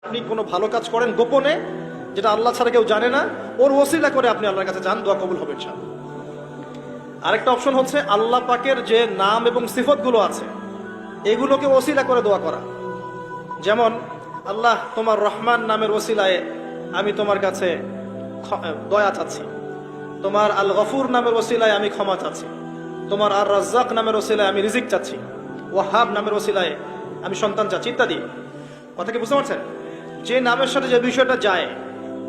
আপনি কোনো ভালো কাজ করেন গোপনে, যেটা আল্লাহ ছাড়া কেউ জানে না, ওর ওসিলা করে আপনি আল্লাহর কাছে যান, দোয়া কবুল হবে ইনশাআল্লাহ। আরেকটা অপশন হচ্ছে আল্লাহ পাকের যে নাম এবং সিফতগুলো আছে এগুলোকে ওসিলা করে দোয়া করা। যেমন আল্লাহ তোমার রহমান নামের ওসিলায় আমি তোমার কাছে দয়া চাচ্ছি, তোমার আল গফুর নামের ওসিলায় আমি ক্ষমা চাচ্ছি, তোমার আর রাজ্জাক নামের ওসিলায় আমি রিজিক চাচ্ছি, ওয়াহাব নামের ওসিলায় আমি সন্তান চাচ্ছি ইত্যাদি। কথা কি বুঝতে পারছেন? যে নামের সাথে যে বিষয়টা যায়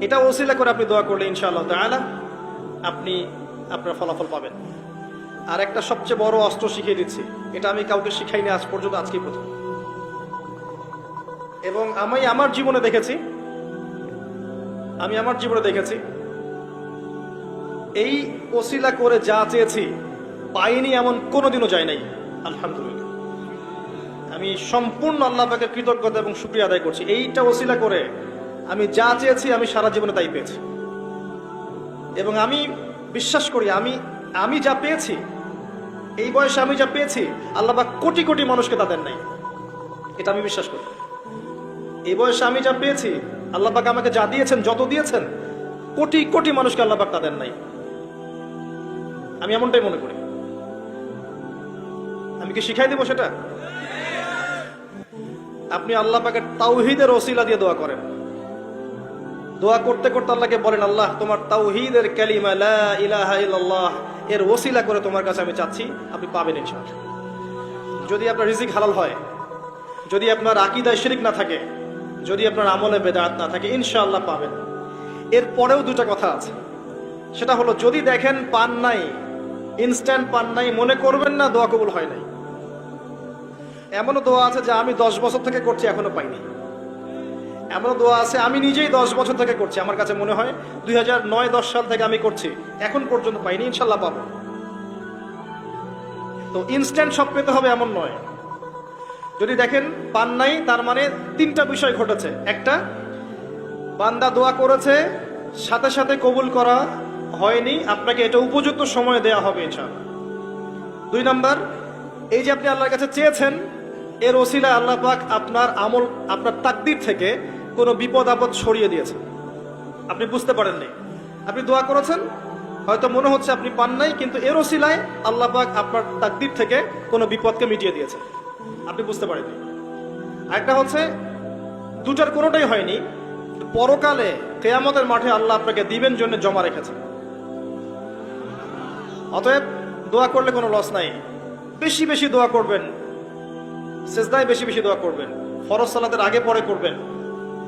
এটা ওসিলা করে আপনি দোয়া করলে ইনশাআল্লাহ তাআলা আপনি আপনার ফলাফল পাবেন। আর একটা সবচেয়ে বড় অস্ত্র শিখিয়ে দিচ্ছি, এটা আমি কাউকে শিখাইনি আজ পর্যন্ত, আজকেই প্রথম। এবং আমি আমার জীবনে দেখেছি এই ওসিলা করে যা চেয়েছি পাইনি এমন কোনোদিনও যায় নাই। আলহামদুলিল্লাহ, আমি সম্পূর্ণ আল্লাহ পাকের কৃতজ্ঞতা এবং শুকরিয়া আদায় করছি। এইটা ওসিলা করে আমি যা চেয়েছি আমি সারা জীবনে তাই পেয়েছি। এবং আমি বিশ্বাস করি আমি যা পেয়েছি, এই বয়সে আমি যা পেয়েছি আল্লাহ পাক কোটি কোটি মানুষকে তা দেন নাই, এটা আমি বিশ্বাস করি। এই বয়সে আমি যা পেয়েছি আল্লাহ পাক আমাকে যা দিয়েছেন, যত দিয়েছেন, কোটি কোটি মানুষকে আল্লাহ পাক তা দেন নাই, আমি এমনটাই মনে করি। আমি কি শিখাই দেবো সেটা? আপনি আল্লাহ পাকের তাওহীদের ওসিলা দিয়ে দোয়া করেন। দোয়া করতে করতে আল্লাহকে বলেন, আল্লাহ তোমার তাওহীদের কালিমা লা ইলাহা ইল্লাল্লাহ এর ওসিলা করে তোমার কাছে আমি চাচ্ছি, আপনি পাবেন ইনশাআল্লাহ। যদি আপনার রিজিক হালাল হয়, যদি আপনার আকীদায় শিরক না থাকে, যদি আপনার আমলে বেদাত না থাকে, ইনশাআল্লাহ পাবেন। এর পরেও দুটা কথা আছে, সেটা হলো যদি দেখেন পান নাই, ইনস্ট্যান্ট পান নাই, মনে করবেন না দোয়া কবুল হয় নাই। এমনও দোয়া আছে যে আমি 10 বছর থেকে করছি এখনো পাইনি। এমনও দোয়া আছে আমি নিজেই 10 বছর থেকে করছি, আমার কাছে মনে হয় 2009-10 সাল থেকে আমি করছি, এখন পর্যন্ত পাইনি, ইনশাল্লাহ পাবো। তো ইনস্ট্যান্ট সব পেতে হবে এমন নয়। যদি দেখেন পান নাই, তার মানে তিনটা বিষয় ঘটেছে। একটা, বান্দা দোয়া করেছে, সাথে সাথে কবুল করা হয়নি, আপনাকে এটা উপযুক্ত সময় দেয়া হবে ইনশাআল্লাহ। 2 নাম্বার, এই যে আপনি আল্লাহর কাছে চেয়েছেন, এর ওসিলায় আল্লাহ পাক আপনার আমল, আপনার তাকদীর থেকে কোনো বিপদ আপদ সরিয়ে দিয়েছেন, আপনি বুঝতে পারেননি। আপনি দোয়া করেছেন, হয়তো মনে হচ্ছে আপনি পান নাই, কিন্তু এর ওসিলায় আল্লাহ পাক আপনার তাকদীর থেকে কোনো বিপদকে মিটিয়ে দিয়েছেন, আপনি বুঝতে পারেননি। আরেকটা হচ্ছে দুটার কোনোটাই হয়নি, পরকালে কিয়ামতের মাঠে আল্লাহ আপনাকে দিবেন জন্য জমা রেখেছেন। অতএব দোয়া করলে কোনো লস নাই। বেশি বেশি দোয়া করবেন, সিজদায় বেশি বেশি দোয়া করবেন, ফরজ সালাতের আগে পরে করবেন।